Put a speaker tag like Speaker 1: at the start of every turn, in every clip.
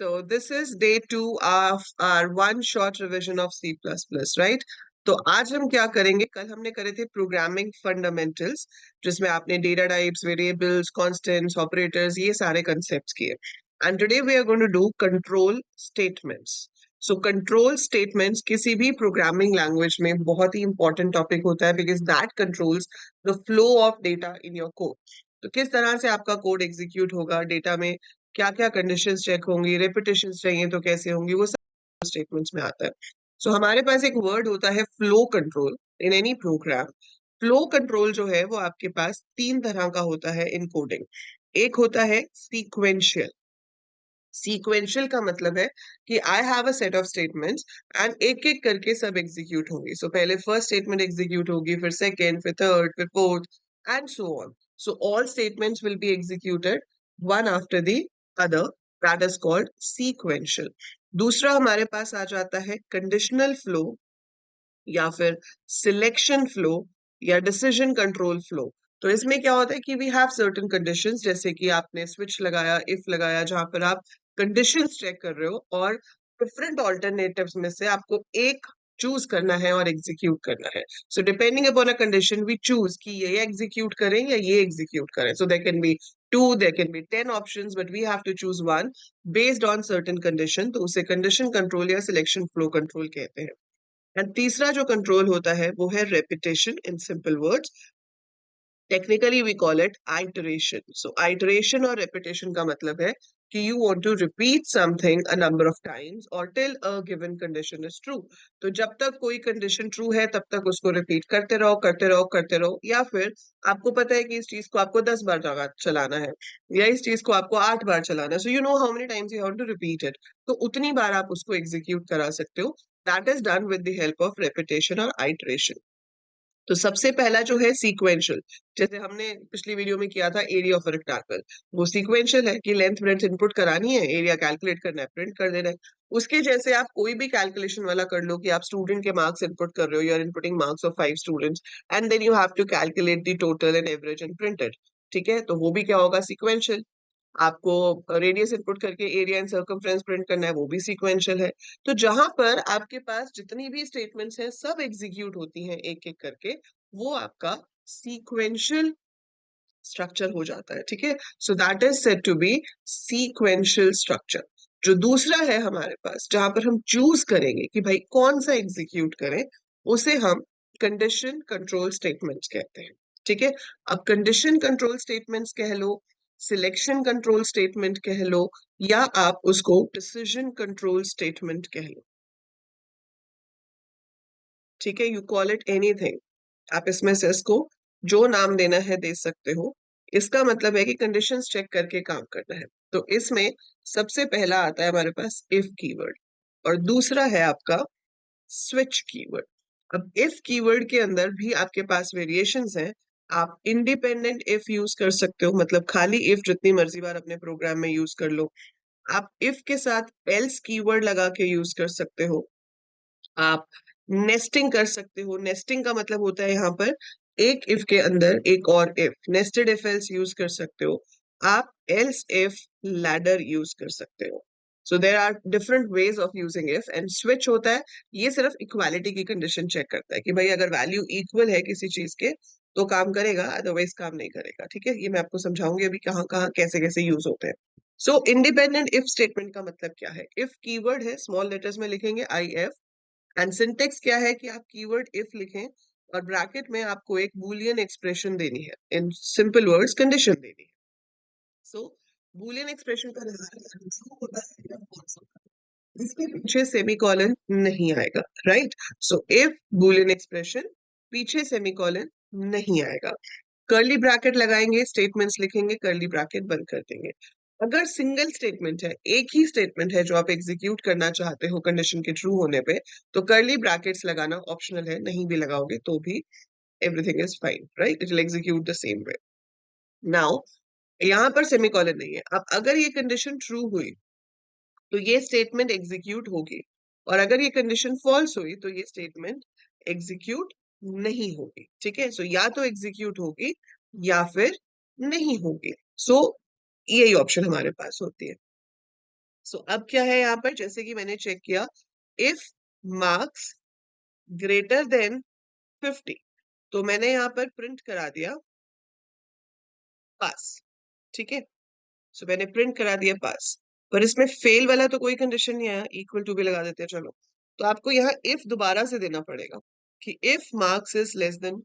Speaker 1: So this is day 2 of our one short revision of C++, right? तो आज हम क्या करेंगे, कल हमने करे थे प्रोग्रामिंग फंडामेंटल्स, जिसमें आपने data types, variables, constants, operators, ये सारे कंसेप्ट्स किए. And today we are going to do control statements. So control statements किसी भी प्रोग्रामिंग लैंग्वेज में बहुत ही इंपॉर्टेंट टॉपिक होता है, because that controls the flow of data in your code. तो किस तरह से आपका कोड एग्जीक्यूट होगा, डेटा में क्या क्या कंडीशंस चेक होंगी, रेपिटेशंस चाहिए तो कैसे होंगी, वो सब स्टेटमेंट्स में आता है. सो हमारे पास एक वर्ड होता है flow control in any program. Flow control जो है वो आपके पास तीन तरह का होता है इन कोडिंग. एक होता है सीक्वेंशियल. सीक्वेंशियल का मतलब है कि I have a set of statements and एक एक करके सब एग्जीक्यूट होंगी. सो पहले फर्स्ट स्टेटमेंट एग्जीक्यूट होगी, फिर सेकेंड, फिर थर्ड, फिर fourth and so on. So all statements will be executed one after the other. That is called sequential. दूसरा हमारे पास आ जाता है कंडीशनल फ्लो, या फिर सिलेक्शन फ्लो, या डिसीजन कंट्रोल फ्लो. तो इसमें क्या होता है कि वी हैव सर्टेन कंडीशंस, जैसे कि आपने स्विच लगाया, इफ लगाया, जहां पर आप कंडीशंस चेक कर रहे हो और डिफरेंट ऑल्टरनेटिव्स में से आपको एक चूज करना है और एग्जीक्यूट करना है. So depending upon a condition we choose कि ये एग्जीक्यूट करें या ये एग्जीक्यूट करें. So there can be 2, there can be 10 options, but we have to choose one based on certain condition. तो उसे कंडीशन कंट्रोल या सिलेक्शन फ्लो कंट्रोल कहते हैं. एंड तीसरा जो कंट्रोल होता है वो है repetition. In simple words, technically we call it iteration. So iteration और रेपिटेशन का मतलब है कि you want to repeat something a number of times और till a given condition is true. तो जब तक कोई कंडीशन ट्रू है तब तक उसको रिपीट करते रहो, करते रहो, करते रहो. या फिर आपको पता है कि इस चीज को आपको 10 बार चलाना है, या इस चीज को आपको 8 बार चलाना है. So you know how many times you have to repeat it. तो उतनी बार आप उसको एग्जीक्यूट करा सकते हो. That is done with the help of repetition और आइटरेशन. तो सबसे पहला जो है सीक्वेंशियल, जैसे हमने पिछली वीडियो में किया था एरिया ऑफ रेक्टेंगल, वो सीक्वेंशियल है कि लेंथ ब्रेड्थ इनपुट करानी है, एरिया कैलकुलेट करना है, प्रिंट कर देना है. उसके जैसे आप कोई भी कैलकुलेशन वाला कर लो कि आप स्टूडेंट के मार्क्स इनपुट कर रहे हो, you are inputting marks of 5 students and then you have to calculate the total and average and print it. ठीक है, तो वो भी क्या होगा, सीक्वेंशियल. आपको रेडियस इनपुट करके एरिया एंड सर्कमफ्रेंस प्रिंट करना है, वो भी सीक्वेंशियल है. तो जहां पर आपके पास जितनी भी स्टेटमेंट्स हैं सब एग्जीक्यूट होती हैं एक एक करके, वो आपका सीक्वेंशियल स्ट्रक्चर हो जाता है. ठीक है, so that is said to be sequential structure. जो दूसरा है हमारे पास, जहां पर हम चूज करेंगे कि भाई कौन सा एग्जीक्यूट करें, उसे हम कंडीशन कंट्रोल स्टेटमेंट्स कहते हैं. ठीक है, अब कंडीशन कंट्रोल स्टेटमेंट्स कह लो, सिलेक्शन कंट्रोल स्टेटमेंट कह लो, या आप उसको डिसीजन कंट्रोल स्टेटमेंट कह लो. ठीक है, यू कॉल इट एनीथिंग. आप इसमें से इसको जो नाम देना है दे सकते हो. इसका मतलब है कि कंडीशंस चेक करके काम करना है. तो इसमें सबसे पहला आता है हमारे पास इफ कीवर्ड, और दूसरा है आपका स्विच कीवर्ड. अब इफ कीवर्ड के अंदर भी आपके पास वेरिएशंस हैं. आप इंडिपेंडेंट इफ यूज कर सकते हो, मतलब खाली इफ जितनी मर्जी बार अपने प्रोग्राम में यूज कर लो. आप इफ के साथ एल्स कीवर्ड लगा के यूज कर सकते हो. आप नेस्टिंग कर सकते हो. नेस्टिंग का मतलब होता है यहाँ पर एक इफ के अंदर एक और if. Nested if else use कर सकते हो. आप एल्स इफ लैडर यूज कर सकते हो. So there are different ways of using if. And switch होता है, ये सिर्फ इक्वालिटी की कंडीशन चेक करता है कि भाई अगर वैल्यू इक्वल है किसी चीज के तो काम करेगा, अदरवाइज काम नहीं करेगा. ठीक है, ये मैं आपको समझाऊंगी अभी कहाँ कहाँ कैसे कैसे यूज होते हैं. सो इंडिपेंडेंट इफ स्टेटमेंट का मतलब क्या है. इफ कीवर्ड है, स्मॉल लेटर्स में लिखेंगे आई एफ. एंड सिंटेक्स क्या है कि आप कीवर्ड इफ लिखें और ब्रैकेट में आपको एक बूलियन एक्सप्रेशन देनी है, इन सिंपल वर्ड्स कंडीशन देनी है. सो बूलियन एक्सप्रेशन का रिजल्ट ट्रू होता है या फॉल्स होता है, इसके पीछे सेमीकोलन नहीं आएगा. Right, so if Boolean expression, पीछे सेमीकोलन नहीं आएगा. कर्ली ब्रैकेट लगाएंगे, स्टेटमेंट्स लिखेंगे, कर्ली ब्रैकेट बंद कर देंगे. अगर सिंगल स्टेटमेंट है, एक ही स्टेटमेंट है जो आप एग्जीक्यूट करना चाहते हो कंडीशन के ट्रू होने पे, तो कर्ली ब्रैकेट्स लगाना ऑप्शनल है. नहीं भी लगाओगे तो भी everything is fine. Right, it will execute the same way. Now यहाँ पर सेमीकोलन नहीं है. अब अगर ये कंडीशन ट्रू हुई तो ये स्टेटमेंट एग्जीक्यूट होगी, और अगर ये कंडीशन फॉल्स हुई तो ये स्टेटमेंट एग्जीक्यूट नहीं होगी. ठीक है, सो या तो एग्जीक्यूट होगी या फिर नहीं होगी. सो यही ऑप्शन हमारे पास होती है. सो अब क्या है यहाँ पर, जैसे कि मैंने चेक किया, इफ मार्क्स ग्रेटर देन 50, तो मैंने यहाँ पर प्रिंट करा दिया पास। ठीक है, सो मैंने प्रिंट करा दिया पास, पर इसमें फेल वाला तो कोई कंडीशन नहीं आया, इक्वल टू भी लगा देते हैं चलो। तो आपको यहाँ इफ दोबारा से देना पड़ेगा कि if marks is less than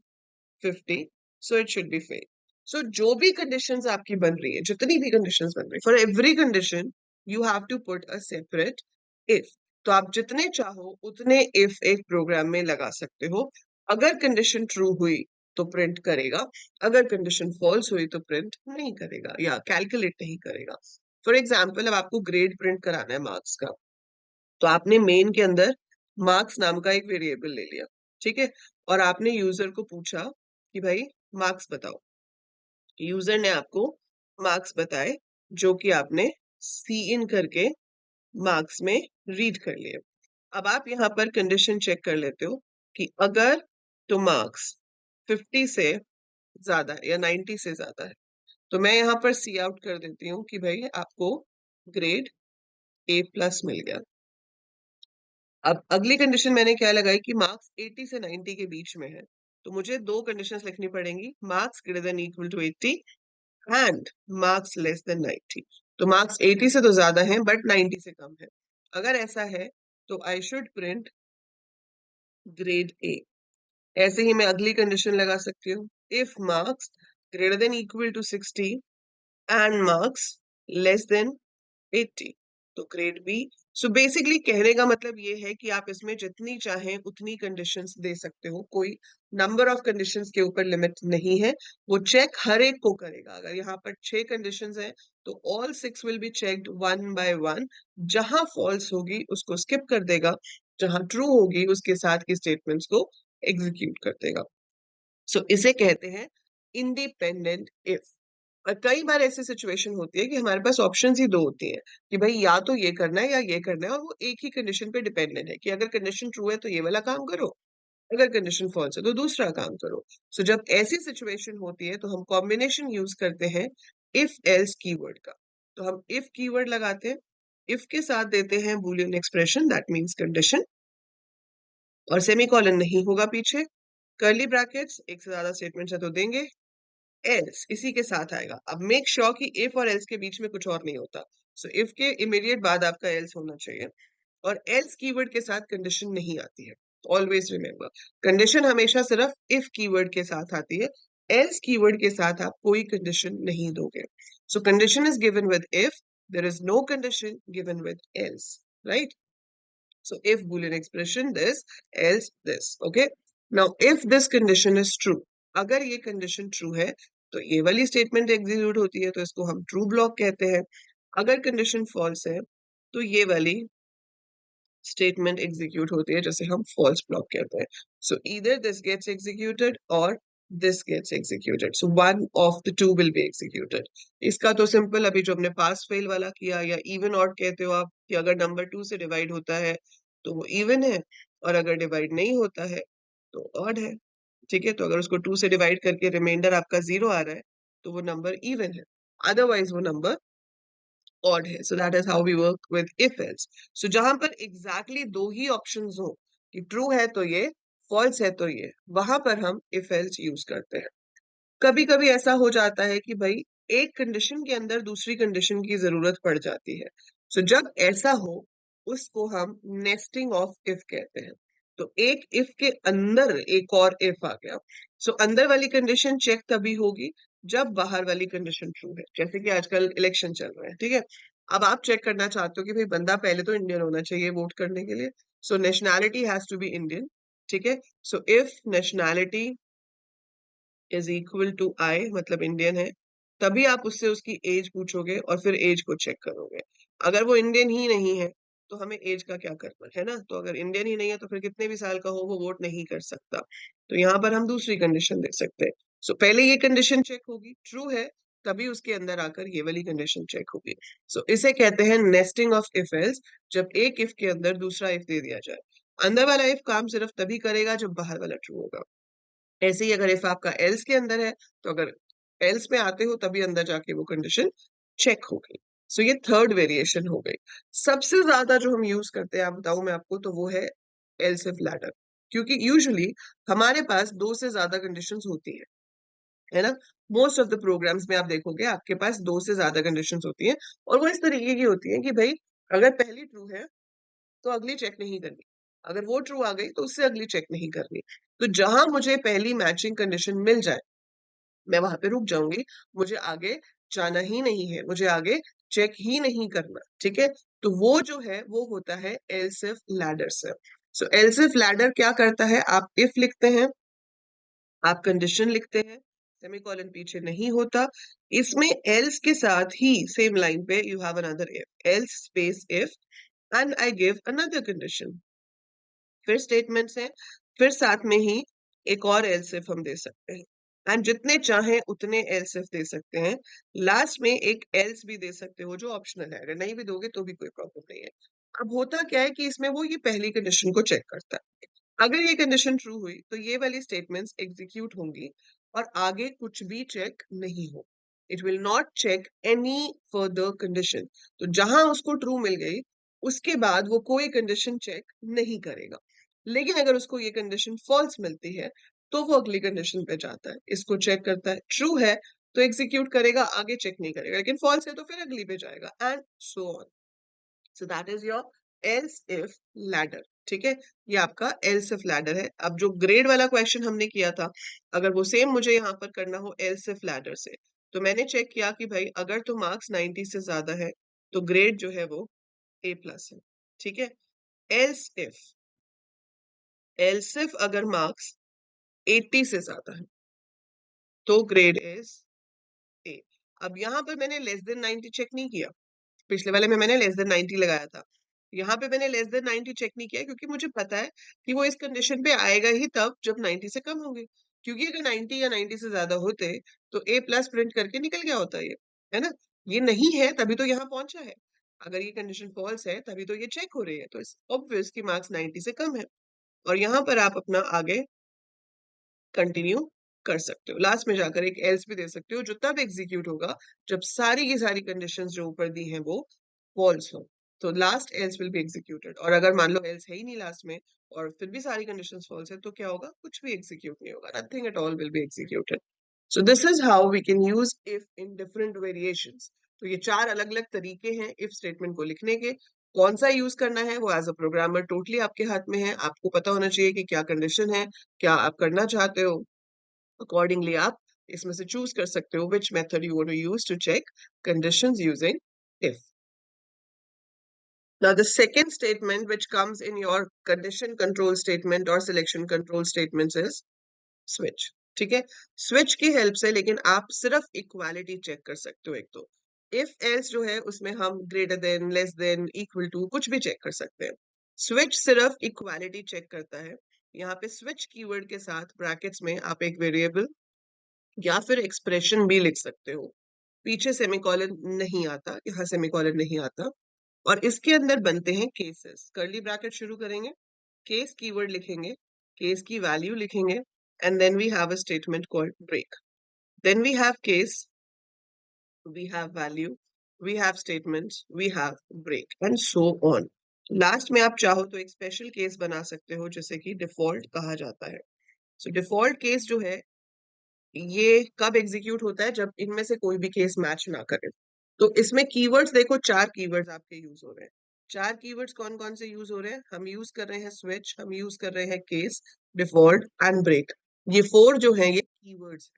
Speaker 1: 50, so it should be fail. So जो भी कंडीशंस आपकी बन रही है, जितनी भी कंडीशंस बन रही है, for every condition you have to put a separate if. तो आप जितने चाहो उतने इफ एक प्रोग्राम में लगा सकते हो। अगर कंडीशन ट्रू हुई तो प्रिंट करेगा, अगर कंडीशन फॉल्स हुई तो प्रिंट नहीं करेगा या कैलकुलेट नहीं करेगा। फॉर एग्जाम्पल, अब आपको ग्रेड प्रिंट कराना है मार्क्स का, तो आपने मेन के अंदर मार्क्स नाम का एक वेरिएबल ले लिया। ठीक है, और आपने यूजर को पूछा कि भाई मार्क्स बताओ। यूजर ने आपको मार्क्स बताए, जो कि आपने सी इन करके मार्क्स में रीड कर लिए। अब आप यहाँ पर कंडीशन चेक कर लेते हो कि अगर तो मार्क्स 50 से ज्यादा है या 90 से ज्यादा है, तो मैं यहाँ पर सी आउट कर देती हूँ कि भाई आपको ग्रेड ए प्लस मिल गया। अब अगली कंडीशन मैंने क्या लगाई कि मार्क्स 80 से 90 के बीच में है, तो मुझे दो कंडीशंस लिखनी पड़ेंगी, marks greater than equal to 80 and marks less than 90। तो मार्क्स 80 से तो ज्यादा है बट 90 से कम है। अगर ऐसा है तो I should print grade A. ऐसे ही मैं अगली कंडीशन लगा सकती हूँ, if marks greater than equal to 60 and marks less than 80, तो ग्रेड बी। सो बेसिकली कहने का मतलब ये है कि आप इसमें जितनी चाहें उतनी कंडीशंस दे सकते हो, कोई नंबर ऑफ कंडीशंस के ऊपर लिमिट नहीं है। वो चेक हर एक को करेगा। अगर यहाँ पर 6 कंडीशंस हैं तो all 6 will be checked one by one. जहां फॉल्स होगी उसको स्किप कर देगा, जहां ट्रू होगी उसके साथ की स्टेटमेंट्स को एग्जीक्यूट कर देगा। सो इसे कहते हैं इंडिपेंडेंट इफ। और कई बार ऐसी सिचुएशन होती है कि हमारे पास ऑप्शंस ही दो होती हैं कि भाई या तो ये करना है या ये करना है, और वो एक ही कंडीशन पे डिपेंडेंट है कि अगर कंडीशन ट्रू है तो ये वाला काम करो, अगर कंडीशन फॉल्स है तो दूसरा काम करो। सो जब ऐसी सिचुएशन होती है तो हम कॉम्बिनेशन यूज करते हैं इफ एल्स कीवर्ड का। तो हम इफ कीवर्ड लगाते हैं, इफ के साथ देते हैं Boolean expression that means condition, और सेमीकोलन नहीं होगा पीछे, कर्ली ब्रैकेट्स, एक से ज्यादा स्टेटमेंट्स है तो देंगे, एल्स इसी के साथ आएगा। अब मेक श्योर कि इफ और एल्स के बीच में कुछ और नहीं होता। सो इफ के इमीडिएट बाद आपका एल्स होना चाहिए, और एल्स कीवर्ड के साथ कंडीशन नहीं आती है। ऑलवेज रिमेंबर, कंडीशन हमेशा सिर्फ इफ कीवर्ड के साथ आती है, एल्स कीवर्ड के साथ आप कोई कंडीशन नहीं दोगे। So condition is given with if, there is no condition given with else, right? So if Boolean expression this, else this. Okay. Now if this condition is true, अगर ये condition true है तो ये वाली statement execute होती है, तो इसको हम true block कहते हैं। अगर condition false है तो ये वाली statement execute होती है, जैसे हम false block कहते हैं। So either this gets executed or this gets executed. So one of the two will be executed. इसका तो सिंपल, अभी जो हमने पास फेल वाला किया, या इवन ऑड कहते हो आप, कि अगर नंबर 2 से डिवाइड होता है तो वो इवन है, और अगर डिवाइड नहीं होता है तो ऑड है। ठीक है, तो अगर उसको 2 से डिवाइड करके रिमाइंडर आपका 0 आ रहा है तो वो नंबर इवन है, अदरवाइज वो नंबर ऑड है। So that is how we work with if else. So जहां पर एग्जैक्टली दो ही ऑप्शंस हो कि ट्रू है तो ये, फॉल्स है तो ये, वहां पर हम इफ एल्स यूज करते हैं। कभी कभी ऐसा हो जाता है कि भाई एक कंडीशन के अंदर दूसरी कंडीशन की जरूरत पड़ जाती है। सो जब ऐसा हो उसको हम नेस्टिंग ऑफ इफ कहते हैं। तो एक इफ के अंदर एक और इफ आ गया। सो अंदर वाली कंडीशन चेक तभी होगी जब बाहर वाली कंडीशन ट्रू है। जैसे कि आजकल इलेक्शन चल रहा है, ठीक है, अब आप चेक करना चाहते हो कि भाई बंदा पहले तो इंडियन होना चाहिए वोट करने के लिए। So nationality has to be Indian. ठीक है, so if nationality is equal to I, मतलब इंडियन है, तभी आप उससे उसकी एज पूछोगे और फिर एज को चेक करोगे। अगर वो इंडियन ही नहीं है तो हमें एज का क्या करना है ना। तो अगर इंडियन ही नहीं है तो फिर कितने भी साल का हो वो वोट नहीं कर सकता। तो यहाँ पर हम दूसरी कंडीशन दे सकते हैं। सो पहले ये कंडीशन चेक होगी, ट्रू है, तभी उसके अंदर आकर ये वाली कंडीशन चेक होगी। सो इसे कहते हैं नेस्टिंग ऑफ इफ एल्स, जब एक इफ के अंदर दूसरा इफ दे दिया जाए। अंदर वाला इफ काम सिर्फ तभी करेगा जब बाहर वाला ट्रू होगा। ऐसे ही अगर इफ आपका एल्स के अंदर है तो अगर एल्स में आते हो तभी अंदर जाके वो कंडीशन चेक होगी। सो ये थर्ड वेरिएशन हो गई। सबसे ज्यादा जो हम यूज करते हैं, आप बताऊं मैं आपको, तो वो है एल्स इफ लैडर। क्योंकि यूजुअली हमारे पास दो से ज्यादा कंडीशंस होती है ना। मोस्ट ऑफ द प्रोग्राम्स में आप देखोगे आपके पास दो से ज्यादा कंडीशंस होती हैं, और वो इस तरीके की होती हैं कि भाई अगर पहली ट्रू है तो अगली चेक नहीं करनी, अगर वो ट्रू आ गई तो उससे अगली चेक नहीं करनी। तो जहां मुझे पहली मैचिंग कंडीशन मिल जाए मैं वहां पे रुक जाऊंगी, मुझे आगे जाना ही नहीं है, मुझे आगे चेक ही नहीं करना, ठीक है। तो वो जो है वो होता है एल्स इफ लैडर से। सो एल्स इफ लैडर क्या करता है, आप इफ लिखते हैं, आप कंडीशन लिखते हैं, सेमीकोलन पीछे नहीं होता, इसमें एल्स के साथ ही सेम लाइन पे you have another if, else space if and I give another condition, फिर स्टेटमेंट्स हैं, फिर साथ में ही एक और एल्स इफ हम दे सकते हैं, एंड जितने चाहें उतने एल्स इफ दे सकते हैं। लास्ट में एक एल्स भी दे सकते हो जो ऑप्शनल है, अगर नहीं भी दोगे तो भी कोई प्रॉब्लम नहीं है। अब होता क्या है कि इसमें वो ये पहली कंडीशन को चेक करता है, अगर ये कंडीशन ट्रू हुई तो ये वाली स्टेटमेंट्स एग्जीक्यूट होंगी और आगे कुछ भी चेक नहीं हो, it will not check any further condition. तो जहां उसको ट्रू मिल गई उसके बाद वो कोई कंडीशन चेक नहीं करेगा। लेकिन अगर उसको ये कंडीशन फॉल्स मिलती है तो वो अगली कंडीशन पे जाता है, इसको चेक करता है, ट्रू है तो एग्जीक्यूट करेगा, आगे चेक नहीं करेगा, लेकिन फॉल्स है तो फिर अगली पे जाएगा, and so on. So that is your else if ladder, ठीक है। ये आपका एल्स इफ लैडर है। अब जो ग्रेड वाला क्वेश्चन हमने किया था, अगर वो सेम मुझे यहाँ पर करना हो एल्स इफ लैडर से, तो मैंने चेक किया कि भाई अगर तो मार्क्स 90 से ज्यादा है तो ग्रेड जो है वो ए प्लस है, ठीक है। एल्स इफ, एल्स इफ अगर मार्क्स 80 से ज्यादा है तो ग्रेड इज ए। अब यहाँ पर मैंने लेस देन 90 चेक नहीं किया, पिछले वाले में मैंने लेस देन 90 लगाया था, यहाँ पे मैंने लेस देन 90 चेक नहीं किया क्योंकि मुझे पता है कि वो इस कंडीशन पे आएगा ही तब जब 90 से कम होंगे। क्योंकि अगर 90 या 90 से ज्यादा होते तो ए प्लस प्रिंट करके निकल गया होता ये, है ना। ये नहीं है तभी तो यहाँ पहुंचा है, अगर ये कंडीशन फॉल्स है तभी तो ये चेक हो रही है, तो ऑब्वियस की मार्क्स 90 से कम है। और यहाँ पर आप अपना आगे कंटिन्यू कर सकते हो, लास्ट में जाकर एक एल्स भी दे सकते हो जो तब एग्जीक्यूट होगा जब सारी की सारी कंडीशंस जो ऊपर दी हैं वो फॉल्स हो, तो last else will be executed. और अगर मान लो एल्स है ही नहीं लास्ट में और फिर भी सारी कंडीशंस फॉल्स है तो क्या होगा, कुछ भी एग्जीक्यूट नहीं होगा, nothing at all will be executed. So this is how we can use if in different variations. तो ये चार अलग अलग तरीके हैं इफ स्टेटमेंट को लिखने के। कौन सा यूज करना है वो एज अ प्रोग्रामर टोटली आपके हाथ में है, आपको पता होना चाहिए कि क्या कंडीशन है, क्या आप करना चाहते हो, अकॉर्डिंगली आप इसमें से चूज कर सकते हो which method you want to use to check conditions using if. Now the second statement which comes in your condition control statement or selection control statements is switch, ठीक है। switch की help से लेकिन आप सिर्फ इक्वालिटी चेक कर सकते हो, एक तो if else जो है उसमें हम greater than, less than, equal to कुछ भी चेक कर सकते हैं। स्विच सिर्फ इक्वालिटी चेक करता है। यहाँ पे स्विच कीवर्ड के साथ ब्रैकेट्स में आप एक वेरिएबल या फिर एक्सप्रेशन भी लिख सकते हो, पीछे सेमीकोलन नहीं आता, यहाँ सेमीकोलन नहीं आता, और इसके अंदर बनते हैं केसेस, कर्ली ब्रैकेट शुरू करेंगे, केस कीवर्ड लिखेंगे, केस की वैल्यू लिखेंगे, and then we have a statement called break, then we have case, we have value, we have statements, we have break, and so on. Last में आप चाहो तो एक स्पेशल केस बना सकते हो जिसे कि डिफॉल्ट कहा जाता है। सो डिफॉल्ट केस जो है ये कब एग्जीक्यूट होता है, जब इनमें से कोई भी केस मैच ना करे। तो इसमें कीवर्ड्स देखो, चार कीवर्ड्स आपके यूज हो रहे हैं। चार कीवर्ड्स कौन कौन से यूज हो रहे हैं, हम यूज कर रहे हैं स्विच, हम यूज कर रहे हैं केस, डिफॉल्ट एंड ब्रेक। ये फोर जो है ये कीवर्ड्स,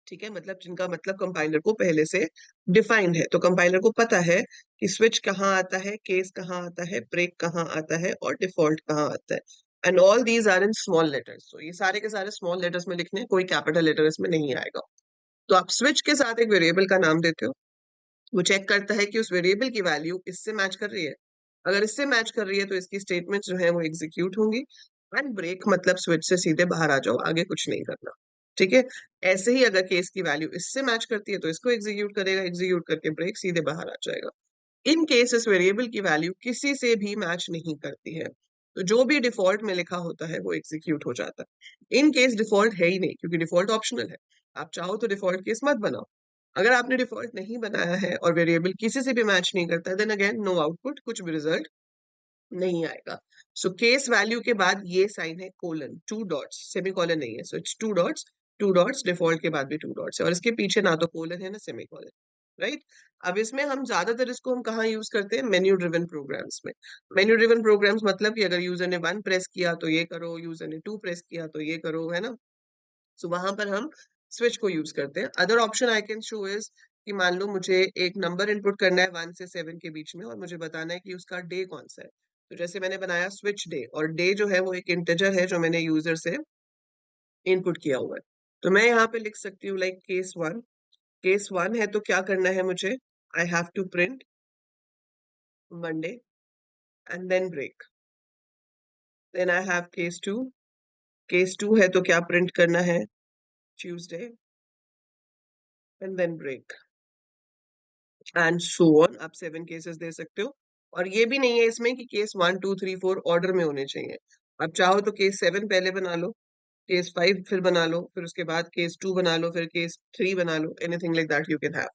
Speaker 1: ठीक है, मतलब जिनका मतलब कंपाइलर को पहले से डिफाइंड है, तो कंपाइलर को पता है कि स्विच कहाँ आता है, केस कहाँ आता है, ब्रेक कहाँ आता है और डिफॉल्ट कहाँ आता है। And all these are in small letters, तो ये सारे के सारे स्मॉल लेटर्स में लिखने हैं, कोई कैपिटल लेटर इसमें नहीं आएगा। तो आप स्विच के साथ एक वेरिएबल का नाम देते हो, वो चेक करता है कि उस वेरिएबल की वैल्यू इससे मैच कर रही है, अगर इससे मैच कर रही है तो इसकी स्टेटमेंट जो है वो एग्जीक्यूट होंगी। एंड ब्रेक मतलब स्विच से सीधे बाहर आ जाओ, आगे कुछ नहीं करना, ठीक है। ऐसे ही अगर केस की वैल्यू इससे मैच करती है तो इसको एग्जीक्यूट करेगा, एग्जीक्यूट करके ब्रेक सीधे बाहर आ जाएगा। इन केस इस वेरिएबल की वैल्यू किसी से भी मैच नहीं करती है तो जो भी डिफॉल्ट में लिखा होता है वो एग्जीक्यूट हो जाता है। इन केस डिफॉल्ट है ही नहीं क्योंकि डिफॉल्ट ऑप्शनल है, आप चाहो तो डिफॉल्ट केस मत बनाओ, अगर आपने डिफॉल्ट नहीं बनाया है और वेरिएबल किसी से भी मैच नहीं करता, देन अगेन नो आउटपुट, कुछ भी रिजल्ट नहीं आएगा। सो केस वैल्यू के बाद ये साइन है कोलन, टू डॉट्स, सेमीकोलन नहीं है, so it's to dots, to dots, default के बाद भी टू डॉट्स है, और इसके पीछे ना तो कोलन है ना सेमीकोलन, राइट। अब इसमें हम ज्यादातर इसको हम कहाँ यूज करते हैं, मेन्यू ड्रिवन प्रोग्राम्स में। मेन्यू ड्रिवन प्रोग्राम्स मतलब कि अगर यूजर ने 1 प्रेस किया तो ये करो, यूजर ने 2 प्रेस किया तो ये करो, है ना। सो वहां पर हम स्विच को यूज करते हैं। Other option I can show is कि मान लो मुझे एक नंबर इनपुट करना है 1 से 7 के बीच में, और मुझे बताना है कि उसका डे कौन सा है। तो जैसे मैंने बनाया स्विच डे, और डे जो है वो एक इंटीजर है जो मैंने यूजर से इनपुट किया हुआ है। तो मैं यहाँ पे लिख सकती हूँ लाइक केस 1। केस 1 है तो क्या करना है मुझे, I have to print Monday and then break. Then I have case 2। Case 2 है तो क्या प्रिंट करना है, Tuesday and then break, and so on. आप 7 केसेस दे सकते हो। और ये भी नहीं है इसमें कि केस 1 2 3 4 ऑर्डर में होने चाहिए। आप चाहो तो केस 7 पहले बना लो, केस 5 फिर बना लो, फिर उसके बाद केस 2 बना लो, फिर केस 3 बना लो, anything like that you can have.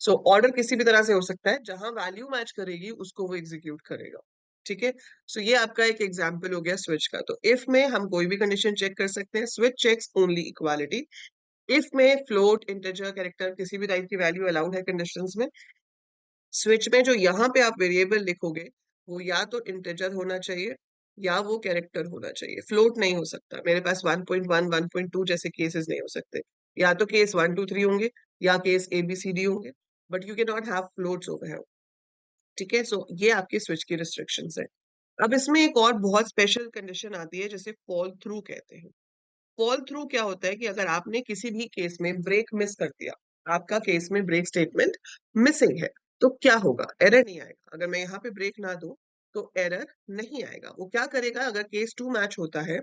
Speaker 1: So order किसी भी तरह से हो सकता है, जहां वैल्यू मैच करेगी उसको वो एग्जीक्यूट करेगा। ठीक है। सो ये आपका एक एग्जाम्पल हो गया स्विच का। तो इफ में हम कोई भी कंडीशन चेक कर सकते हैं, switch checks only equality. If में फ्लोट, इंटीजर, कैरेक्टर, किसी भी टाइप की वैल्यू अलाउड है कंडीशंस में। स्विच में जो यहाँ पे आप वेरिएबल लिखोगे वो या तो इंटीजर होना चाहिए या वो कैरेक्टर होना चाहिए, फ्लोट नहीं हो सकता। मेरे पास 1.1 1.2 जैसे केसेस नहीं हो सकते, या तो केस 1 2 3 होंगे या केस ABCD होंगे, but you can not have floats over here. ठीक है। सो ये आपके स्विच की रिस्ट्रिक्शंस है। अब इसमें एक और बहुत स्पेशल कंडीशन आती है जिसे फॉल थ्रू कहते हैं। फॉल थ्रू क्या होता है कि अगर आपने किसी भी केस में ब्रेक मिस कर दिया, आपका केस में ब्रेक स्टेटमेंट मिसिंग है, तो क्या होगा, एरर नहीं आएगा। अगर मैं यहाँ पे ब्रेक ना दूं तो एरर नहीं आएगा। वो क्या करेगा, अगर केस 2 मैच होता है,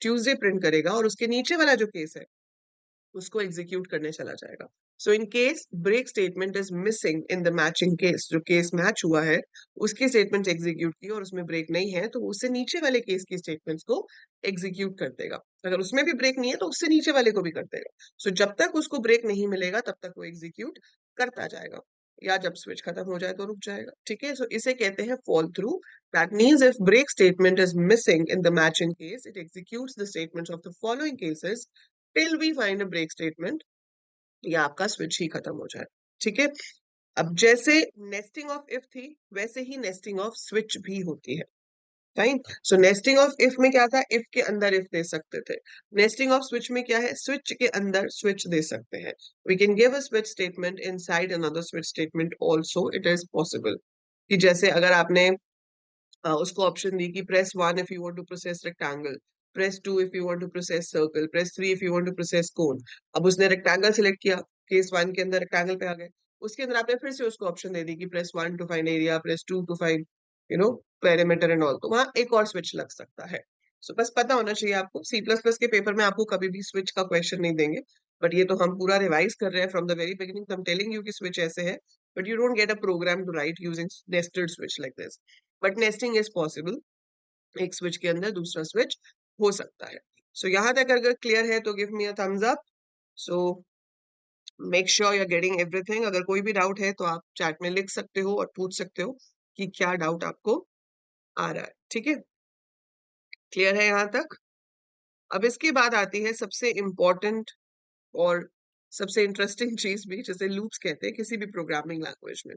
Speaker 1: ट्यूसडे प्रिंट करेगा और उसके नीचे वाला जो केस है उसको एग्जीक्यूट करने चला जाएगा। So in case break statement is missing in the matching case, जो केस मैच हुआ है उसकी स्टेटमेंट एग्जीक्यूट की और उसमें ब्रेक नहीं है, तो उससे नीचे वाले केस की स्टेटमेंट्स को एग्जीक्यूट कर देगा। अगर उसमें भी ब्रेक नहीं है तो उससे नीचे वाले को भी कर देगा। सो जब तक उसको ब्रेक नहीं मिलेगा तब तक वो एग्जीक्यूट करता जाएगा, या जब स्विच खत्म हो जाए तो रुक जाएगा। ठीक है। सो इसे कहते हैं fall through. That means if break statement is missing in the matching case, it executes the statements of the following cases till we find a break statement, या आपका स्विच ही खत्म हो जाए। ठीक है। अब जैसे नेस्टिंग ऑफ इफ थी, वैसे ही नेस्टिंग ऑफ स्विच भी होती है। Fine. So nesting of if में क्या था, इफ के अंदर इफ दे सकते थे। नेस्टिंग ऑफ स्विच में क्या है, स्विच के अंदर स्विच दे सकते हैं। We can give a switch statement inside another switch statement also, it is possible. कि जैसे अगर आपने उसको ऑप्शन दी कि press 1 if you want to process rectangle, press 2 if you want to process circle, press 3 if you want to process cone. अब उसने rectangle select किया, केस 1 के अंदर रेक्टेंगल पे आ गए। उसके अंदर आपने फिर से उसको ऑप्शन दे दी कि press 1 to find area, press 2 to find perimeter and all, तो वहां एक और स्विच लग सकता है। सो बस पता होना चाहिए आपको। C++ के पेपर में आपको कभी भी स्विच का क्वेश्चन नहीं देंगे, बट ये तो हम पूरा रिवाइज कर रहे हैं from the very beginning. I am telling you कि स्विच ऐसे है, but you don't get a program to write using nested switch like this. But nesting is possible, एक स्विच के अंदर दूसरा स्विच हो सकता है। सो यहाँ तक अगर क्लियर है तो give me a thumbs up. So make sure you are getting everything. अगर कोई भी डाउट है तो आप चैट में लिख सकते हो और पूछ सकते हो कि क्या डाउट आपको आ रहा है। ठीक है। क्लियर है यहाँ तक। अब इसके बाद आती है सबसे इम्पोर्टेंट और सबसे इंटरेस्टिंग चीज भी, जिसे लूप्स कहते हैं किसी भी प्रोग्रामिंग लैंग्वेज में।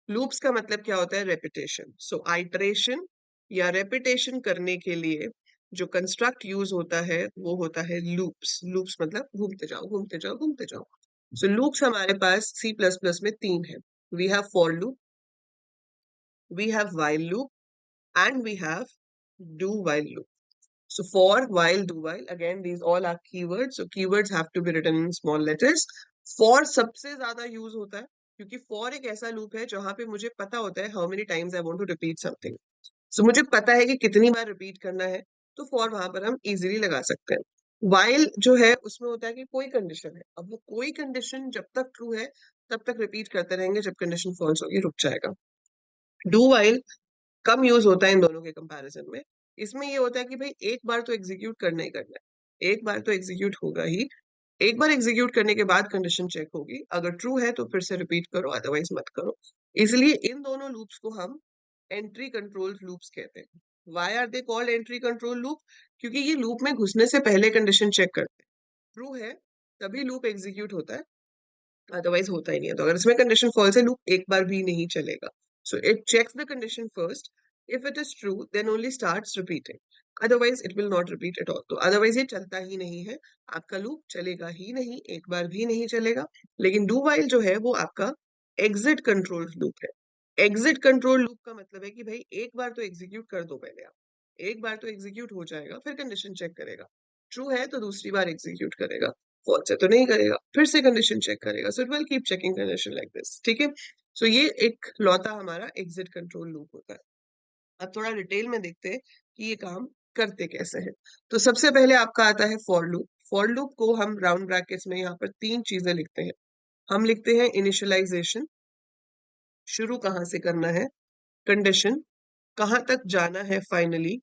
Speaker 1: लूप्स का मतलब क्या होता है, रेपिटेशन। सो आइटरेशन या रेपिटेशन करने के लिए जो कंस्ट्रक्ट यूज होता है वो होता है लूप्स। लूप्स मतलब घूमते जाओ घूमते जाओ घूमते जाओ। सो लूप्स हमारे पास C++ में 3 है। We have for loop, we have while loop, and we have do while loop. So for, while, do while, again these all are keywords. So keywords have to be written in small letters. For सबसे ज्यादा use होता है क्योंकि for एक ऐसा loop है जहां पे मुझे पता होता है how many times I want to repeat something. So मुझे पता है कि कितनी बार रिपीट करना है, तो for वहां पर हम इजीली लगा सकते हैं। while जो है उसमें होता है कि कोई कंडीशन है, अब वो कोई कंडीशन जब तक ट्रू है तब तक रिपीट करते रहेंगे, जब कंडीशन फॉल्स होगी रुक जाएगा। डू while कम यूज होता है इन दोनों के कंपैरिजन में। इसमें ये होता है कि भाई एक बार तो एग्जीक्यूट करना ही करना है, एक बार तो एग्जीक्यूट होगा ही, एक बार एग्जीक्यूट करने के बाद कंडीशन चेक होगी, अगर ट्रू है तो फिर से रिपीट करो, अदरवाइज मत करो। इसलिए इन दोनों लूप्स को हम एंट्री कंट्रोल लूप्स कहते हैं। Why are they called entry control loop? क्योंकि ये लूप में घुसने से पहले कंडीशन चेक करते हैं, ट्रू है तभी लूप एग्जीक्यूट होता है, अदरवाइज होता ही नहीं है। तो अगर इसमें कंडीशन फॉल्स है, लूप एक बार भी नहीं चलेगा। So it checks the condition first, if it is true then only starts repeating, otherwise it will not repeat at all. तो अदरवाइज ये चलता ही नहीं है, आपका लूप चलेगा ही नहीं, एक बार भी नहीं चलेगा। लेकिन डू वाइल जो है वो आपका एग्जिट कंट्रोल लूप है। एग्जिट कंट्रोल लूप का मतलब है कि भाई एक बार तो एग्जीक्यूट कर दो पहले आप, एक बार तो एग्जीक्यूट हो जाएगा, फिर कंडीशन चेक करेगा, ट्रू है तो दूसरी बार एग्जीक्यूट करेगा, फॉल्स है तो नहीं करेगा, फिर से कंडीशन चेक करेगा। So it will keep checking condition like this, ठीक है। सो ये एक लौता हमारा एग्जिट कंट्रोल लूप होता है। अब थोड़ा डिटेल में देखते हैं कि ये काम करते कैसे हैं। तो सबसे पहले आपका आता है फॉर लूप। फॉर लूप को हम राउंड ब्रैकेट्स में यहाँ पर तीन चीजें लिखते हैं। हम लिखते हैं इनिशियलाइजेशन, शुरू कहाँ से करना है, कंडीशन, कहाँ तक जाना है finally,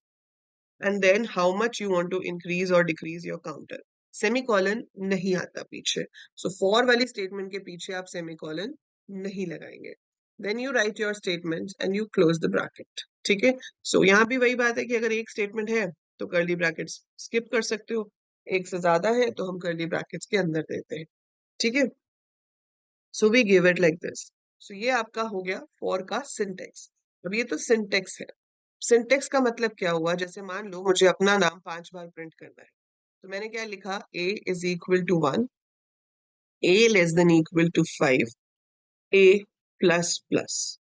Speaker 1: and then how much you want to increase और डिक्रीज योर काउंटर। सेमीकोलन नहीं आता पीछे, सो फॉर वाली स्टेटमेंट के पीछे आप सेमीकोलन नहीं लगाएंगे। Then you write your statement and you close the bracket, ठीक है। सो यहाँ भी वही बात है कि अगर एक स्टेटमेंट है तो कर्ली ब्रैकेट्स स्किप कर सकते हो, एक से ज्यादा है तो हम कर्ली ब्रैकेट्स के अंदर देते हैं, ठीक है। So we give it like this. So ये आपका हो गया फॉर का सिंटेक्स। अब ये तो सिंटेक्स है। सिंटेक्स का मतलब क्या हुआ, जैसे मान लो मुझे अपना नाम 5 बार प्रिंट करना है, तो मैंने क्या लिखा, a is equal to 1, a less than equal to 5, a plus plus,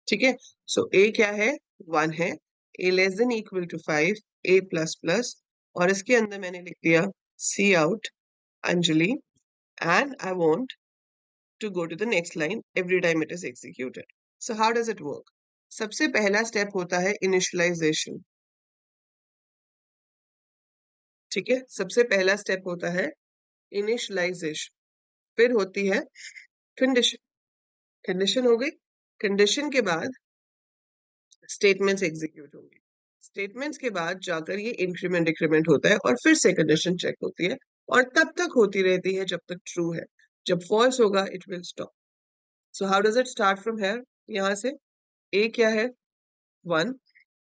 Speaker 1: ठीक है। सो a क्या है, 1 है, a less than equal to 5, a plus plus, और इसके अंदर मैंने लिख दिया cout Anjali, and I want to go to the next line every time it is executed. So how does it work? सबसे पहला स्टेप होता है इनिशियलाइजेशन, ठीक है। सबसे पहला स्टेप होता है इनिशियलाइजेशन, फिर होती है कंडीशन। कंडीशन हो गई, कंडीशन के बाद स्टेटमेंट्स एग्जीक्यूट होंगे, स्टेटमेंट्स के बाद जाकर ये इंक्रीमेंट डिक्रीमेंट होता है, और फिर से कंडीशन चेक होती है, और तब तक होती रहती है जब तक ट्रू है। जब फॉल्स होगा it will stop. So how does it start from here, यहाँ से a क्या है, 1,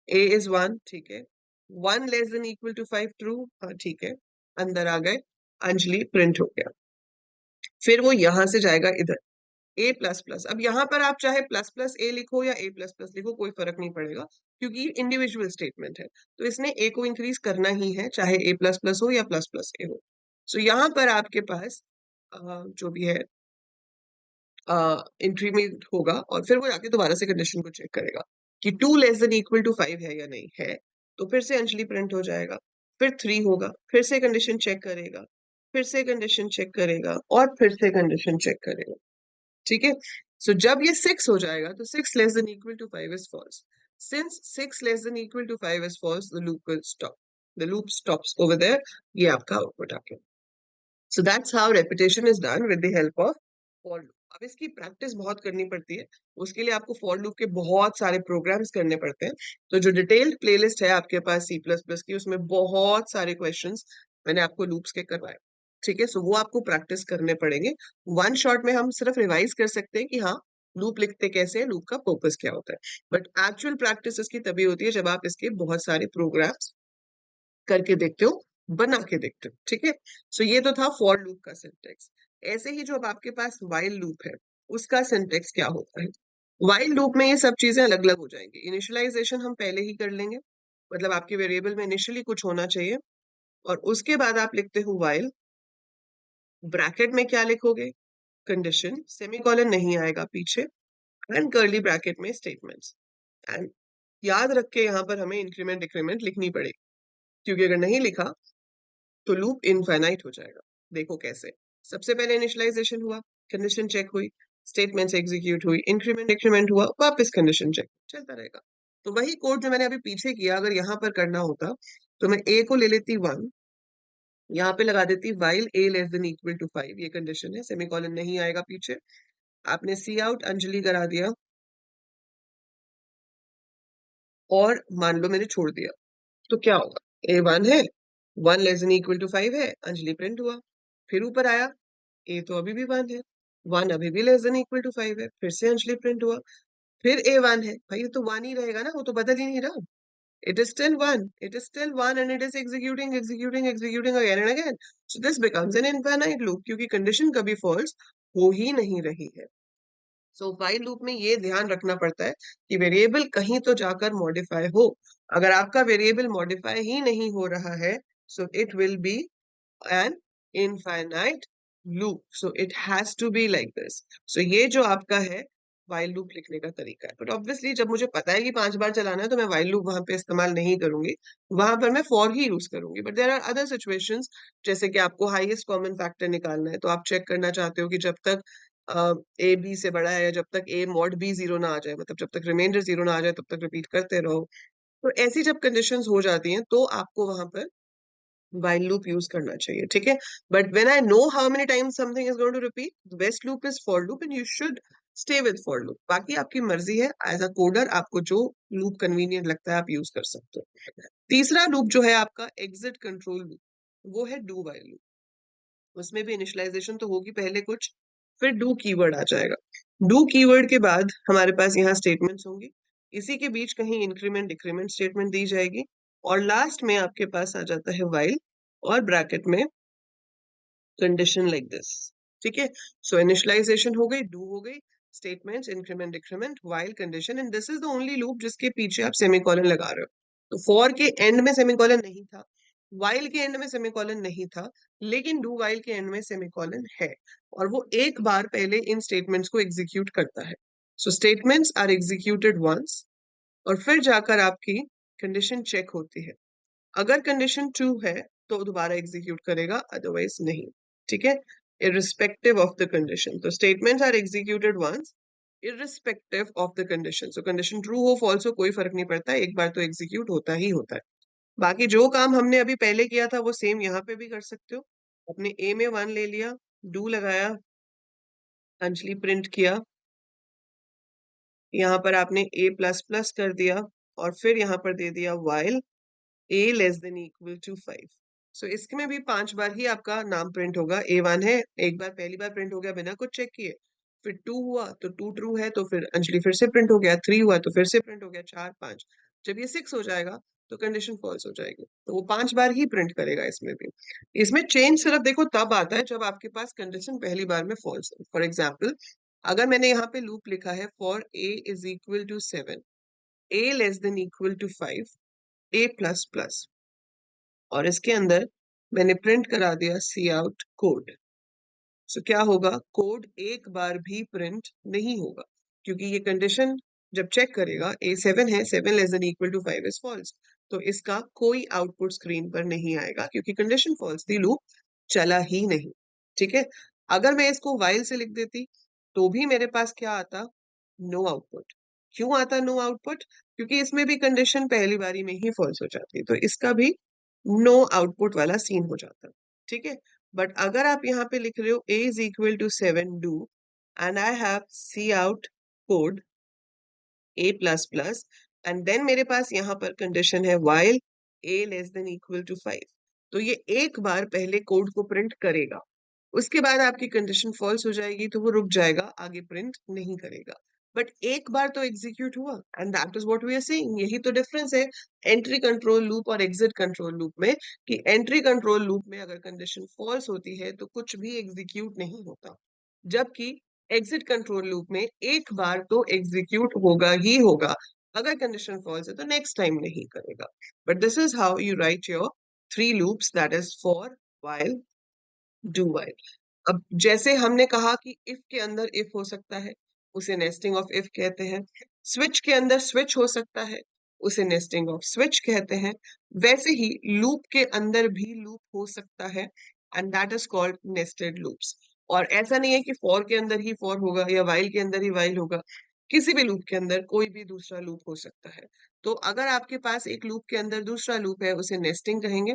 Speaker 1: a इज 1, ठीक है। 1 less than equal to 5, true, हाँ ठीक है, अंदर आ गए, अंजलि प्रिंट हो गया। फिर वो यहां से जाएगा इधर a प्लस प्लस। अब यहाँ पर आप चाहे प्लस प्लस a लिखो या a प्लस प्लस लिखो, कोई फर्क नहीं पड़ेगा, क्योंकि ये इंडिविजुअल स्टेटमेंट है, तो इसने a को इंक्रीज करना ही है, चाहे a प्लस प्लस हो या प्लस प्लस a हो। सो यहाँ पर आपके पास जो भी है इंक्रीमेंट होगा, और फिर वो जाके दोबारा से कंडीशन को चेक करेगा कि 2 लेस देन इक्वल टू 5 है या नहीं है, तो फिर से अंजलि प्रिंट हो जाएगा। फिर 3 होगा, फिर से कंडीशन चेक करेगा, फिर से कंडीशन चेक करेगा, और फिर से कंडीशन चेक करेगा, ठीक है। सो जब ये 6 हो जाएगा तो 6 less than equal to 5 is false. Since 6 less than equal to 5 is false, the loop will stop, the loop stops over there. ये आपका आउटपुट आ गया। So that's how repetition is done with the help of for loop. अब इसकी practice बहुत करनी पड़ती है, उसके लिए आपको for loop के बहुत सारे प्रोग्राम्स करने पड़ते हैं। तो जो डिटेल्ड प्लेलिस्ट है आपके पास सी प्लस प्लस की, उसमें बहुत सारे क्वेश्चंस मैंने आपको लूप्स के करवाए, ठीक है। सो वो आपको प्रैक्टिस करने पड़ेंगे। वन शॉट में हम सिर्फ रिवाइज कर सकते हैं कि हाँ लूप लिखते कैसे हैं, लूप का पर्पस क्या होता है, बट एक्चुअल प्रैक्टिस इसकी तभी होती है जब आप इसके बहुत सारे प्रोग्राम्स करके देखते हो, बना के देखते हो, ठीक है। सो ये तो था फॉर लूप का सिंटेक्स। ऐसे ही जो अब आपके पास वाइल लूप है, उसका सिंटेक्स क्या होता है। वाइल लूप में ये सब चीजें अलग अलग हो जाएंगी। इनिशियलाइजेशन हम पहले ही कर लेंगे, मतलब आपके वेरिएबल में इनिशियली कुछ होना चाहिए, और उसके बाद आप लिखते हो वाइल, ब्रैकेट में क्या लिखोगे, कंडीशन, सेमीकोलन नहीं आएगा पीछे, एंड कर्ली ब्रैकेट में स्टेटमेंट्स। एंड याद रख के यहाँ पर हमें इंक्रीमेंट डिक्रीमेंट लिखनी पड़ेगी, क्योंकि अगर नहीं लिखा तो लूप इनफाइनाइट हो जाएगा। देखो कैसे, सबसे पहले इनिशियलाइजेशन हुआ, कंडीशन चेक हुई, स्टेटमेंट्स एग्जीक्यूट हुई, इंक्रीमेंट डिक्रीमेंट हुआ, वापस कंडीशन चेक, चलता रहेगा। तो वही कोड जो मैंने अभी पीछे किया, अगर यहाँ पर करना होता तो मैं a को ले लेती 1, यहाँ पे लगा देती while a less than equal to 5, ये कंडीशन है, सेमीकोलन नहीं आएगा पीछे, आपने सी आउट अंजलि करा दिया, और मान लो मैंने छोड़ दिया, तो क्या होगा, a 1 है, 1 लेस देन इक्वल टू 5 है, अंजलि प्रिंट हुआ। फिर ऊपर आया, ए तो अभी भी 1 है, 1 अभी भी लेस देन इक्वल टू 5 है, फिर से अंजलि प्रिंट हुआ, फिर ए 1 है, भाई ये तो 1 ही रहेगा ना, वो तो बदल ही नहीं रहा। It is still 1. It is still 1 and it is executing again and again. So this becomes an infinite loop क्योंकि condition कभी false हो ही नहीं रही है। So while loop में ये ध्यान रखना पड़ता है कि वेरिएबल कहीं तो जाकर मॉडिफाई हो। अगर आपका वेरिएबल मॉडिफाई ही नहीं हो रहा है, so it will be an infinite loop. So it has to be like this. So ये जो आपका है while loop लिखने का तरीका है। बट ऑब्वियसली जब मुझे पता है कि 5 बार चलाना है तो मैं while loop वहां पे इस्तेमाल नहीं करूंगी, वहां पर मैं for ही यूज करूंगी। But there are other situations, जैसे कि आपको हाईएस्ट कॉमन फैक्टर निकालना है, तो आप चेक करना चाहते हो कि जब तक ए बी से बड़ा है, या जब तक ए मॉड बी जीरो ना आ जाए, मतलब जब तक रिमाइंडर जीरो ना आ जाए तब तक रिपीट करते रहो। तो ऐसी जब कंडीशंस हो जाती हैं तो आपको वहां पर while loop यूज करना चाहिए, ठीक है। But when I know how many times something is going to repeat, the best loop is for loop and you should stay with for loop. बाकी आपकी मर्जी है, एज अ कोडर आपको जो लूप कन्वीनियंट लगता है आप यूज कर सकते हो। तीसरा लूप जो है आपका एग्जिट कंट्रोल लूप, वो है डू वाइल लूप। उसमें भी इनिशियलाइजेशन तो होगी पहले कुछ, फिर डू कीवर्ड आ जाएगा। डू कीवर्ड के बाद हमारे पास यहाँ स्टेटमेंट्स होंगी, इसी के बीच कहीं इंक्रीमेंट डिक्रीमेंट स्टेटमेंट दी जाएगी, और लास्ट में आपके पास आ जाता है व्हाइल, और ब्रैकेट में कंडीशन लाइक दिस, ठीक है। सो इनिशियलाइजेशन हो गई, डू हो गई, statements, increment decrement, while, condition, and this is the only loop जिसके पीछे आप सेमीकोलन लगा रहे हो। तो फॉर के एंड में सेमीकोलन नहीं था, व्हाइल के एंड में सेमीकोलन नहीं था, लेकिन डू व्हाइल के एंड में सेमीकोलन है, और वो एक बार पहले इन स्टेटमेंट्स को एग्जीक्यूट करता है। सो स्टेटमेंट्स आर एग्जीक्यूटेड वंस, और फिर जाकर आपकी कंडीशन चेक होती है। अगर कंडीशन ट्रू है तो दोबारा एग्जीक्यूट करेगा, अदरवाइज नहीं, ठीक है। इररिस्पेक्टिव ऑफ द कंडीशन, तो statements are executed once irrespective of the condition. So condition true हो फॉल्स हो कोई फर्क नहीं पड़ता, एक बार तो एग्जीक्यूट होता ही होता है। बाकी जो काम हमने अभी पहले किया था वो सेम यहाँ पे भी कर सकते हो। अपने ए में 1 ले लिया, डू लगाया, अंजलि प्रिंट किया, यहाँ पर आपने ए प्लस प्लस कर दिया, और फिर यहाँ पर दे दिया while a less than equal to 5। So इसमें भी 5 बार ही आपका नाम प्रिंट होगा। A1 है, एक बार पहली बार प्रिंट हो गया बिना कुछ चेक किए, फिर 2 हुआ तो 2 ट्रू है, तो फिर अंजलि फिर से प्रिंट हो गया, 3 हुआ तो फिर से प्रिंट हो गया, 4 5, जब ये 6 हो जाएगा तो कंडीशन फॉल्स हो जाएगी, तो वो 5 बार ही प्रिंट करेगा। इसमें भी इसमें चेंज सिर्फ देखो तब आता है जब आपके पास कंडीशन पहली बार में फॉल्स है। फॉर एग्जाम्पल, अगर मैंने यहाँ पे लूप लिखा है for a is equal to 7, a less than equal to 5, a plus plus, और इसके अंदर मैंने प्रिंट करा दिया सी आउट कोड। सो क्या होगा, कोड एक बार भी प्रिंट नहीं होगा, क्योंकि ये कंडीशन जब चेक करेगा A7 है, 7 less than equal to 5 is false, तो इसका कोई आउटपुट स्क्रीन पर नहीं आएगा, क्योंकि कंडीशन फॉल्स थी, लूप चला ही नहीं, ठीक है। अगर मैं इसको वाइल से लिख देती तो भी मेरे पास क्या आता, नो आउटपुट। क्यों आता नो आउटपुट, क्योंकि इसमें भी कंडीशन पहली बारी में ही फॉल्स हो जाती है, तो इसका भी नो आउटपुट वाला सीन हो जाता है, ठीक है। बट अगर आप यहाँ पे लिख रहे हो a is equal to 7 do and I have cout code a plus plus, and then मेरे पास यहाँ पर कंडीशन है while a less than equal to 5, तो ये एक बार पहले कोड को प्रिंट करेगा, उसके बाद आपकी कंडीशन फॉल्स हो जाएगी तो वो रुक जाएगा, आगे प्रिंट नहीं करेगा। बट एक बार तो एग्जीक्यूट हुआ, and that is what we are saying. यही तो डिफरेंस है एंट्री कंट्रोल लूप और एग्जिट कंट्रोल लूप में, कि एंट्री कंट्रोल लूप में अगर कंडीशन फॉल्स होती है तो कुछ भी एग्जीक्यूट नहीं होता, जबकि एग्जिट कंट्रोल लूप में एक बार तो एग्जीक्यूट होगा ही होगा, अगर कंडीशन फॉल्स है तो नेक्स्ट टाइम नहीं करेगा। But this is how you write your 3 loops, that is for, while, do while. अब जैसे हमने कहा कि इफ के अंदर इफ हो सकता है, उसे नेस्टिंग ऑफ इफ कहते हैं। स्विच के अंदर स्विच हो सकता है, उसे नेस्टिंग ऑफ स्विच कहते हैं। वैसे ही लूप के अंदर भी लूप हो सकता है, and that is called nested loops. और ऐसा नहीं है कि फॉर के अंदर ही फॉर होगा या वाइल के अंदर ही वाइल होगा, किसी भी लूप के अंदर कोई भी दूसरा लूप हो सकता है। तो अगर आपके पास एक लूप के अंदर दूसरा लूप है, उसे नेस्टिंग कहेंगे।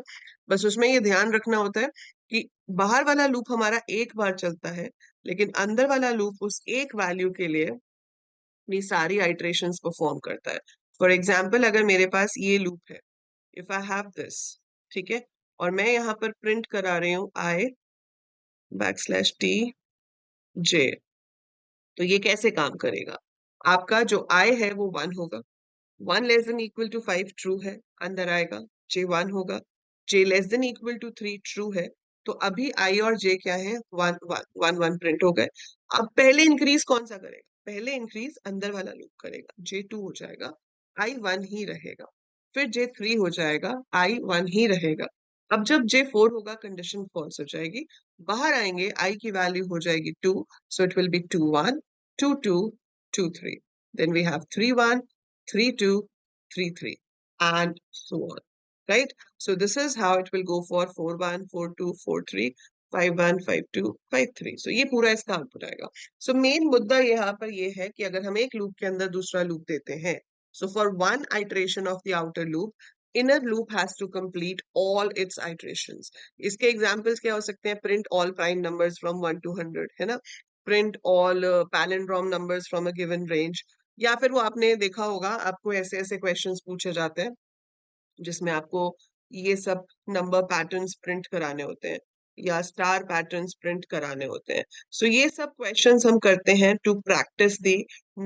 Speaker 1: बस उसमें ये ध्यान रखना होता है कि बाहर वाला लूप हमारा एक बार चलता है, लेकिन अंदर वाला लूप उस एक वैल्यू के लिए अपनी सारी आइटरेशंस परफॉर्म करता है। फॉर एग्जाम्पल, अगर मेरे पास ये लूप है, इफ आई हैव दिस, ठीक है, और मैं यहाँ पर प्रिंट करा रही हूँ आई \t j। तो ये कैसे काम करेगा? आपका जो i है वो 1 होगा, 1 less than equal to 5 true है, अंदर आएगा, j 1 होगा, j less than equal to 3 true है, तो अभी i और j क्या है? 1 1 1 1 प्रिंट हो गए। अब पहले इंक्रीज कौन सा करेगा? पहले इंक्रीज अंदर वाला लूप करेगा, j 2 हो जाएगा, i 1 ही रहेगा, फिर j 3 हो जाएगा, i 1 ही रहेगा। अब जब j 4 होगा कंडीशन फॉल्स हो जाएगी, बाहर आएंगे, i की वैल्यू हो जाएगी 2, so it will be 2 1 2 2 2 3, then we have 3 1 3 2 3 3 and so on, right? So this is how it will go for 4 1 4 2 4 3 5 1 5 2 5 3। so ये पूरा इसका आउटपुट आएगा। so मेन मुद्दा यहाँ पर ये है कि अगर हम एक लूप के अंदर दूसरा लूप देते हैं, so for one iteration of the outer loop, inner loop has to complete all its iterations। इसके एग्जांपल्स क्या हो सकते हैं? Print all prime numbers from 1 to 100, है ना? Print all palindrome numbers from a given range, या फिर वो आपने देखा होगा, आपको ऐसे ऐसे क्वेश्चंस पूछे जाते हैं जिसमें आपको ये सब नंबर पैटर्न्स प्रिंट कराने होते हैं या स्टार पैटर्न्स प्रिंट कराने होते हैं। सो ये सब क्वेश्चंस हम करते हैं to practice the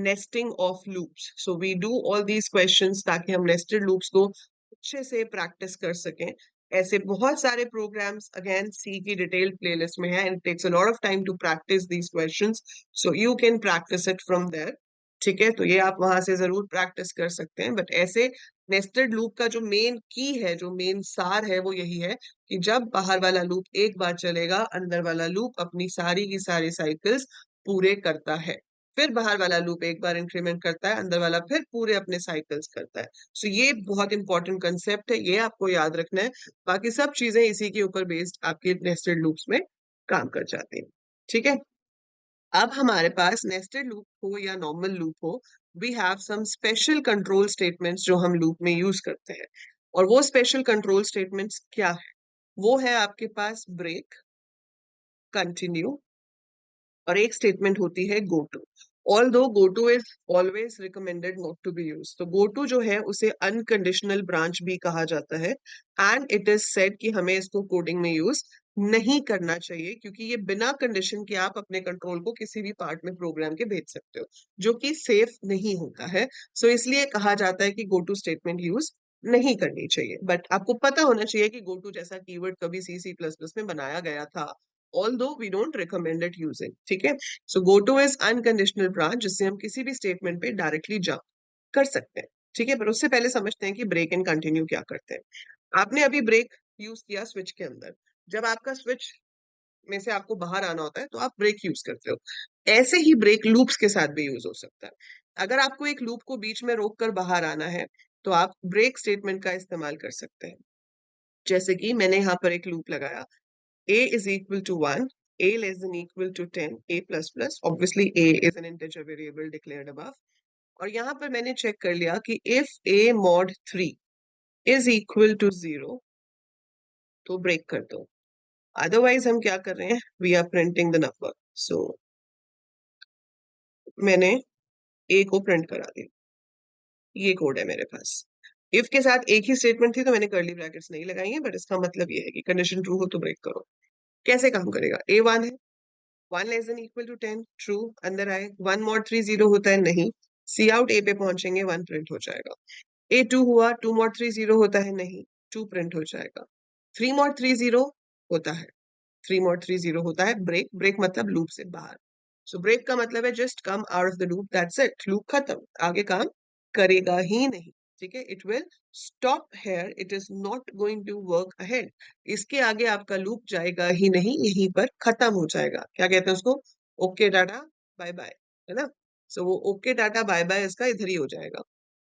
Speaker 1: nesting of loops. So we do all these questions ताकि हम नेस्टेड लूप्स को अच्छे से प्रैक्टिस कर सकें। ऐसे बहुत सारे प्रोग्राम्स अगेन सी की डिटेल प्लेलिस्ट में है, and it takes a lot of time to practice these questions, so you can practice it from there. ठीक है, तो ये आप वहां से जरूर प्रैक्टिस कर सकते हैं। बट ऐसे नेस्टेड लूप का जो मेन की है, जो मेन सार है, वो यही है कि जब बाहर वाला लूप एक बार चलेगा, अंदर वाला लूप अपनी सारी की सारी साइकिल्स पूरे करता है, फिर बाहर वाला लूप एक बार इंक्रीमेंट करता है, अंदर वाला फिर पूरे अपने साइकिल्स करता है। सो ये बहुत इंपॉर्टेंट कंसेप्ट है, ये आपको याद रखना है। बाकी सब चीजें इसी के ऊपर बेस्ड आपके नेस्टेड लूप्स में काम कर जाती हैं। ठीक है, अब हमारे पास नेस्टेड लूप हो या नॉर्मल लूप हो, we have some special control statements जो हम लूप में यूज करते हैं। और वो स्पेशल कंट्रोल स्टेटमेंट्स क्या है? वो है आपके पास ब्रेक, कंटिन्यू, और एक स्टेटमेंट होती है go to. Although go to is always recommended not to be use, तो गो टू जो है उसे अनकंडीशनल ब्रांच भी कहा जाता है, एंड इट इज सेड कि हमें इसको कोडिंग में यूज नहीं करना चाहिए, क्योंकि ये बिना कंडीशन के आप अपने कंट्रोल को किसी भी पार्ट में प्रोग्राम के भेज सकते हो, जो कि सेफ नहीं होता है। सो इसलिए कहा जाता है कि गो टू स्टेटमेंट यूज नहीं करनी चाहिए। बट आपको पता होना चाहिए कि गो टू जैसा कीवर्ड कभी सी सी प्लस प्लस में बनाया गया था, although we don't recommend it using। ठीक है, so go to is unconditional branch, जिससे हम किसी भी स्टेटमेंट पे डायरेक्टली जंप कर सकते हैं। ठीक है, पर उससे पहले समझते हैं कि ब्रेक एंड कंटिन्यू क्या करते हैं। आपने अभी ब्रेक यूज किया स्विच के अंदर, जब आपका स्विच में से आपको बाहर आना होता है तो आप ब्रेक यूज करते हो। ऐसे ही ब्रेक लूप्स के साथ भी यूज हो सकता है। अगर आपको एक लूप को बीच में रोक कर बाहर आना है, तो आप ब्रेक स्टेटमेंट का इस्तेमाल कर सकते हैं। जैसे कि मैंने यहाँ पर एक लूप लगाया, a is equal to 1, a less than equal to 10, a plus plus, obviously a is an integer variable declared above। और यहाँ पर मैंने चेक कर लिया कि if a mod 3 is equal to 0, तो ब्रेक कर दो। अदरवाइज हम क्या कर रहे हैं? We are printing the number. So मैंने a को प्रिंट करा दिया, ये कोड है मेरे पास। इफ के साथ एक ही स्टेटमेंट थी तो मैंने कर्ली ब्रैकेट्स नहीं लगाई है, बट इसका मतलब ये है कि कंडीशन ट्रू हो तो ब्रेक करो। कैसे काम करेगा? a 1 है, 1 less than equal to 10 true, अंदर आए। 1 mod 3 0 होता है? नहीं। सी आउट ए पे पहुंचेंगे, 1 प्रिंट हो जाएगा। ए 2 हुआ, 2 mod 3 0 होता है? नहीं, 2 प्रिंट हो जाएगा। 3 mod 3 0 होता है, 3 mod 3 0 होता है। ब्रेक, ब्रेक मतलब लूप से बाहर। सो ब्रेक का मतलब है just come out of the loop, that's it, loop खत्म, आगे काम करेगा ही नहीं। ठीक है, it will stop here, it is not going to work ahead. इसके आगे आपका लूप जाएगा ही नहीं, यहीं पर खत्म हो जाएगा। क्या कहते हैं उसको? ओके टाटा बाय बाय, है ना? सो वो ओके टाटा बाय बाय इसका इधर ही हो जाएगा।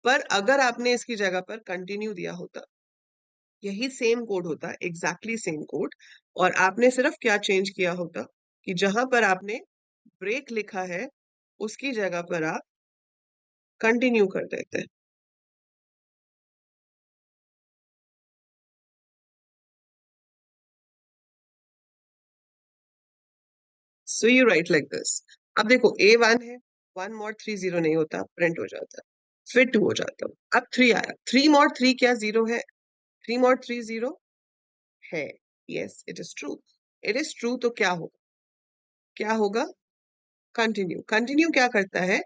Speaker 1: पर अगर आपने इसकी जगह पर कंटिन्यू दिया होता, यही सेम कोड होता, एग्जैक्टली सेम कोड, और आपने सिर्फ क्या चेंज किया होता कि जहां पर आपने ब्रेक लिखा है, उसकी जगह पर आप कंटिन्यू कर देते हैं। So you right like this. अब देखो, ए 1 है, 1 mod 3 0 नहीं होता, प्रिंट हो जाता, फिर 2 हो जाता। अब 3 आया, 3 mod 3 क्या 0 है? 3 mod 3 0 है, yes it is true, it is true. तो क्या होगा? क्या होगा? कंटिन्यू। कंटिन्यू क्या करता है?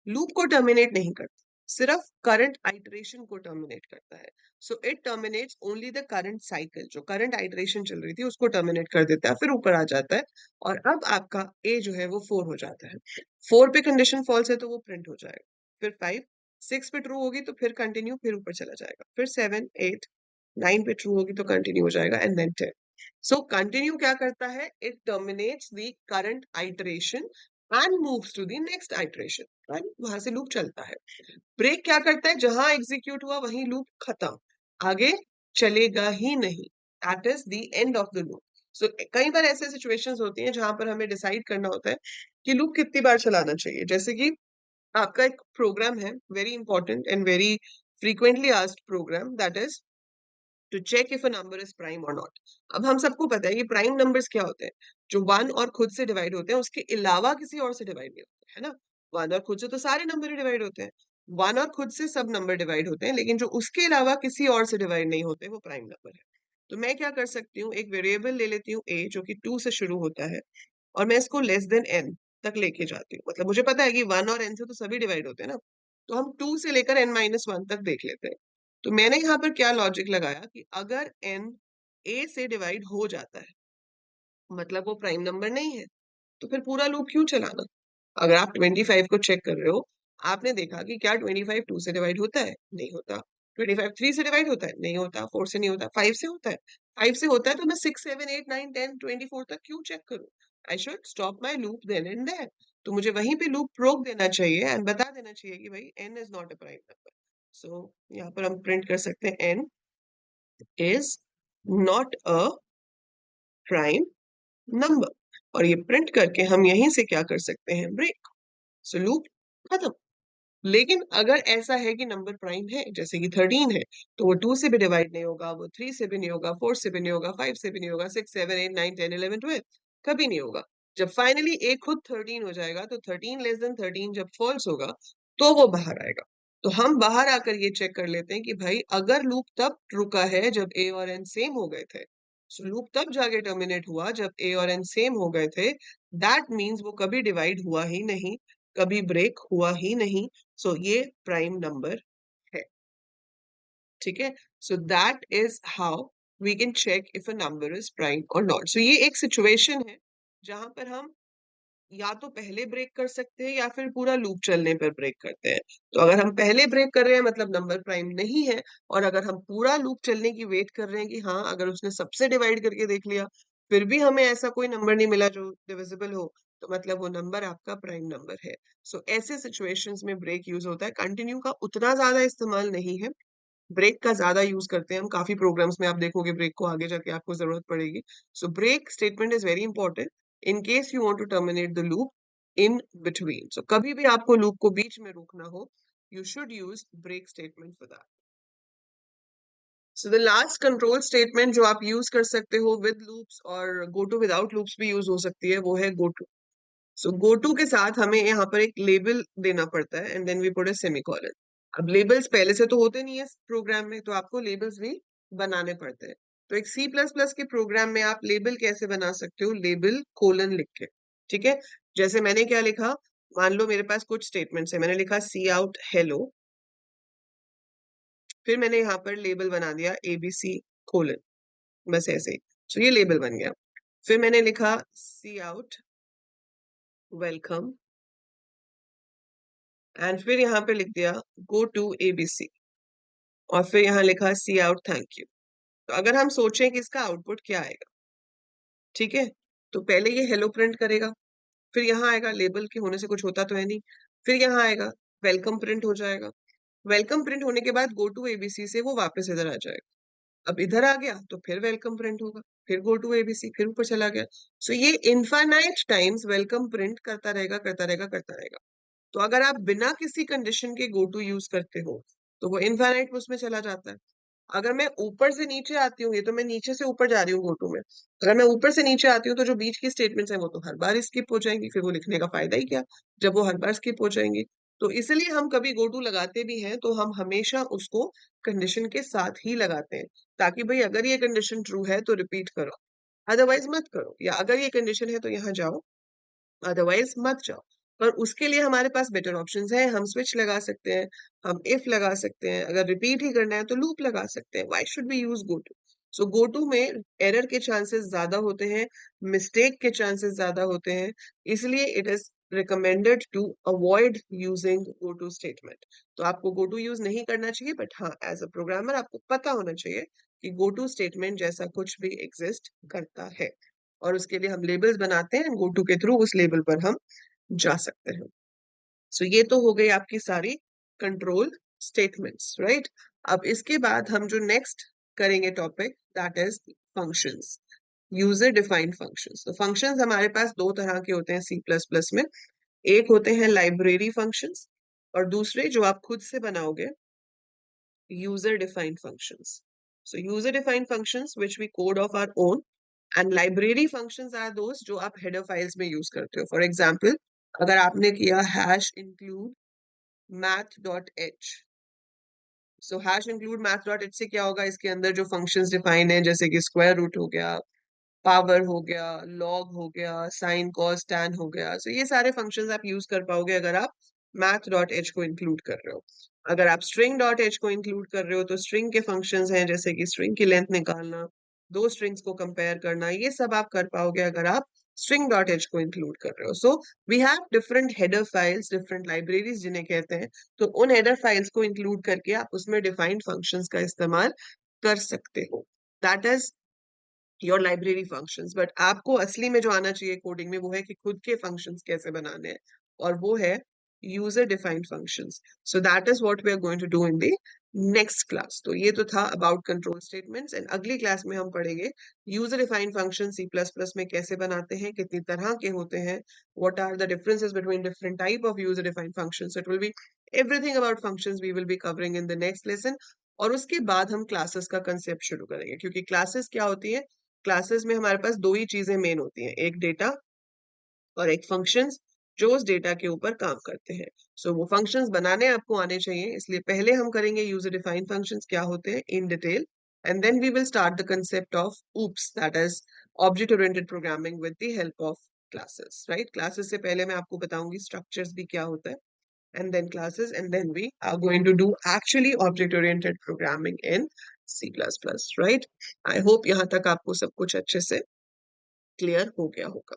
Speaker 1: लूप को टर्मिनेट नहीं करता, सिर्फ करंट आइटरेशन को टर्मिनेट करता है। So it terminates only the current cycle, जो करंट आइटरेशन चल रही थी उसको टर्मिनेट कर देता है, फिर ऊपर आ जाता है। और अब आपका ए जो है वो 4 हो जाता है। 4 पे कंडीशन फॉल्स है तो वो प्रिंट हो जाएगा। फिर 5 6 पे ट्रू होगी तो फिर कंटिन्यू, फिर ऊपर चला जाएगा। फिर 7 8 9 पे ट्रू होगी तो कंटिन्यू हो जाएगा, एंड देन 10। सो कंटिन्यू क्या करता है? It terminates the current iteration and moves to the next iteration, right? वहां से लूप चलता है। ब्रेक क्या करता है? जहां एग्जीक्यूट हुआ वहीं लूप खत्म, आगे चलेगा ही नहीं। That is the end of the loop. So कई बार ऐसे सिचुएशंस होती हैं जहां पर हमें डिसाइड करना होता है कि लूप कितनी बार चलाना चाहिए। जैसे कि आपका एक प्रोग्राम है, very important and very frequently asked program, that is to check if a number is prime और नॉट। अब हम सबको पता है कि प्राइम नंबर्स क्या होते हैं? जो वन और खुद से डिवाइड होते हैं, उसके अलावा किसी और से डिवाइड नहीं होते, है ना? वन और खुद से तो सारे नंबर ही डिवाइड होते हैं। वन और खुद से सब नंबर डिवाइड होते हैं, लेकिन जो उसके अलावा किसी और से डिवाइड नहीं होते वो प्राइम नंबर है। तो मैं क्या कर सकती हूँ? एक वेरिएबल ले लेती हूँ a, जो कि 2 से शुरू होता है, और मैं इसको लेस देन n तक लेके जाती हूँ। मतलब मुझे पता है कि 1 और n से तो सभी डिवाइड होते हैं ना, तो हम 2 से लेकर n-1 तक देख लेते हैं। तो मैंने यहाँ पर क्या लॉजिक लगाया कि अगर n a से डिवाइड हो जाता है, मतलब वो प्राइम नंबर नहीं है, तो फिर पूरा लूप क्यों चलाना? अगर आप 25 को चेक कर रहे हो, आपने देखा कि क्या 25 2 से डिवाइड होता है? नहीं होता। 25 3 से डिवाइड होता है? नहीं होता। 4 से नहीं होता। 5 से होता है? 5 से होता है तो मैं 6 7 8 9 10 24 तक क्यों चेक करूं? I should stop my loop then and there. तो मुझे वहीं पे लूप रोक देना चाहिए एंड बता देना चाहिए कि भाई n is not a prime number. So यहाँ पर हम प्रिंट कर सकते हैं n is not a prime number, और ये प्रिंट करके हम यहीं से क्या कर सकते हैं? ब्रेक। सो लूप खत्म। लेकिन अगर ऐसा है कि नंबर प्राइम है, जैसे कि 13 है, तो वो 2 से भी डिवाइड नहीं होगा, वो 3 से भी नहीं होगा, 4 से भी नहीं होगा, 5 से भी नहीं होगा, 6 7 8 9 10 11 12 कभी नहीं होगा। जब फाइनली ए खुद 13 हो जाएगा, तो 13 लेस देन 13 जब फॉल्स होगा तो वो बाहर आएगा। तो हम बाहर आकर ये चेक कर लेते हैं कि भाई अगर लूप तब रुका है जब ए और एन सेम हो गए थे, सो लूप तब जाके टर्मिनेट हुआ जब ए और एन सेम हो गए थे, दैट मीन्स वो कभी डिवाइड हुआ ही नहीं, कभी ब्रेक हुआ ही नहीं। सो ये प्राइम नंबर है। ठीक है? So that is how we can check if a number is prime और नॉट। सो ये एक सिचुएशन है जहां पर हम या तो पहले ब्रेक कर सकते हैं या फिर पूरा लूप चलने पर ब्रेक करते हैं। तो अगर हम पहले ब्रेक कर रहे हैं मतलब नंबर प्राइम नहीं है, और अगर हम पूरा लूप चलने की वेट कर रहे हैं कि हाँ अगर उसने सबसे डिवाइड करके देख लिया फिर भी हमें ऐसा कोई नंबर नहीं मिला जो डिविजिबल हो, तो मतलब वो नंबर आपका प्राइम नंबर है। सो ऐसे सिचुएशंस में ब्रेक यूज होता है। कंटिन्यू का उतना ज्यादा इस्तेमाल नहीं है, ब्रेक का ज्यादा यूज करते हैं हम। काफी प्रोग्राम्स में आप देखोगे ब्रेक को आगे जाके आपको जरूरत पड़ेगी। So break statement is very important in case you want to terminate the loop in between. So कभी भी आपको लूप को बीच में रोकना हो, you should use break statement for that. So the last control statement जो आप यूज कर सकते हो विद लूप्स और गो टू विदाउट लूप्स भी यूज हो सकती है, वो है go to. So go to के साथ हमें यहाँ पर एक लेबल देना पड़ता है and then we put a semicolon. अब लेबल्स पहले से तो होते नहीं है प्रोग्राम में, तो आपको लेबल्स भी बनाने पड़ते हैं। तो एक सी प्लस प्लस के प्रोग्राम में आप लेबल कैसे बना सकते हो? लेबल कोलन लिख के। ठीक है? जैसे मैंने क्या लिखा, मान लो मेरे पास कुछ स्टेटमेंट्स है, मैंने लिखा सी आउट हेलो, फिर मैंने यहाँ पर लेबल बना दिया एबीसी कोलन, बस ऐसे ही। तो ये लेबल बन गया। फिर मैंने लिखा सी आउट वेलकम, एंड फिर यहाँ पे लिख दिया गो टू एबीसी, और फिर यहाँ लिखा सी आउट थैंक यू। तो अगर हम सोचें कि इसका आउटपुट क्या आएगा, ठीक है, तो पहले ये हेलो प्रिंट करेगा, फिर यहाँ आएगा, लेबल के होने से कुछ होता तो है नहीं, फिर यहाँ आएगा वेलकम प्रिंट हो जाएगा। वेलकम प्रिंट होने के बाद गो टू एबीसी से वो वापस इधर आ जाएगा। अब इधर आ गया तो फिर वेलकम प्रिंट होगा, फिर गो टू एबीसी, फिर ऊपर चला गया। सो ये इनफाइनाइट टाइम्स वेलकम प्रिंट करता रहेगा करता रहेगा करता रहेगा। तो अगर आप बिना किसी कंडीशन के गो टू यूज करते हो तो वो इनफाइनाइट उसमें चला जाता है। अगर मैं ऊपर से नीचे आती हूँ, ये तो मैं नीचे से ऊपर जा रही हूँ गो टू में, अगर मैं ऊपर से नीचे आती हूँ तो जो बीच की स्टेटमेंट्स हैं वो तो हर बार स्किप हो जाएंगी, फिर वो लिखने का फायदा ही क्या जब वो हर बार स्किप हो जाएंगी। तो इसलिए हम कभी गो टू लगाते भी हैं तो हम हमेशा उसको कंडीशन के साथ ही लगाते हैं, ताकि भाई अगर ये कंडीशन ट्रू है तो रिपीट करो, अदरवाइज मत करो, या अगर ये कंडीशन है तो यहाँ जाओ अदरवाइज मत जाओ। पर उसके लिए हमारे पास बेटर ऑप्शंस हैं, हम स्विच लगा सकते हैं, हम इफ लगा सकते हैं, अगर रिपीट ही करना है तो लूप लगा सकते हैं। Why should we use go to? So go to में एरर के चांसेस ज्यादा होते हैं, मिस्टेक के चांसेस ज्यादा होते हैं, इसलिए it is recommended to avoid using go to statement. तो आपको गो टू यूज नहीं करना चाहिए, बट हाँ एज अ प्रोग्रामर आपको पता होना चाहिए कि गो टू स्टेटमेंट जैसा कुछ भी एग्जिस्ट करता है, और उसके लिए हम लेबल्स बनाते हैं, गो टू के थ्रू उस लेबल पर हम जा सकते हैं। सो ये तो हो गई आपकी सारी कंट्रोल स्टेटमेंट्स, राइट? अब इसके बाद हम जो नेक्स्ट करेंगे topic, that is functions, user defined functions. तो फंक्शंस हमारे पास दो तरह के होते हैं सी प्लस प्लस में। एक होते हैं लाइब्रेरी फंक्शंस, और दूसरे जो आप खुद से बनाओगे, user defined functions. So user defined functions which we code of our own, and library functions are those जो आप हेडर फाइल्स में यूज करते हो। फॉर एग्जांपल, अगर आपने किया hash include math dot H, so hash include math dot H से क्या होगा, इसके अंदर जो फंक्शंस डिफाइन है जैसे कि स्क्वायर रूट हो गया, पावर हो गया, लॉग हो गया, साइन कॉस टैन हो गया, सो ये सारे फंक्शंस आप यूज कर पाओगे अगर आप मैथ डॉट एच को इंक्लूड कर रहे हो। अगर आप स्ट्रिंग डॉट एच को इंक्लूड कर रहे हो तो स्ट्रिंग के फंक्शंस हैं जैसे कि स्ट्रिंग की लेंथ निकालना, दो स्ट्रिंग्स को कंपेयर करना, ये सब आप कर पाओगे अगर आप स्ट्रिंग डॉट एच को इंक्लूड कर रहे हो। So we have different header files, different libraries जिन्हें कहते हैं, तो उन हेडर फाइल्स को इंक्लूड करके आप उसमें डिफाइंड फंक्शंस का इस्तेमाल कर सकते हो। That is your library functions. But आपको असली में जो आना चाहिए कोडिंग में वो है कि खुद के फंक्शंस कैसे बनाने हैं, और वो है user defined functions. So that is what we are going to do in the next class. तो ये तो था अबाउट कंट्रोल स्टेटमेंट्स, एंड अगली क्लास में हम पढ़ेंगे user defined function C plus plus में कैसे बनाते हैं, कितनी तरह के होते हैं, what are the differences between different type of user defined functions. It will be everything about functions we will be covering in the next lesson. और उसके बाद हम क्लासेस का कंसेप्ट शुरू करेंगे, क्योंकि क्लासेस क्या होती है, क्लासेस में हमारे पास दो ही चीजें मेन होती हैं, एक डेटा और एक फंक्शंस जो उस डेटा के ऊपर काम करते हैं। सो वो फंक्शंस बनाने आपको आने चाहिए, इसलिए पहले हम करेंगे यूजर डिफाइंड फंक्शंस क्या होते हैं in detail, and then we will start the concept of OOPs, that is object oriented programming with the help of classes, right? Classes से पहले मैं आपको बताऊंगी स्ट्रक्चर्स भी क्या होता है, and then classes, and then we are going to do actually object oriented programming in C++, right? I hope यहाँ तक आपको सब कुछ अच्छे से क्लियर हो गया होगा।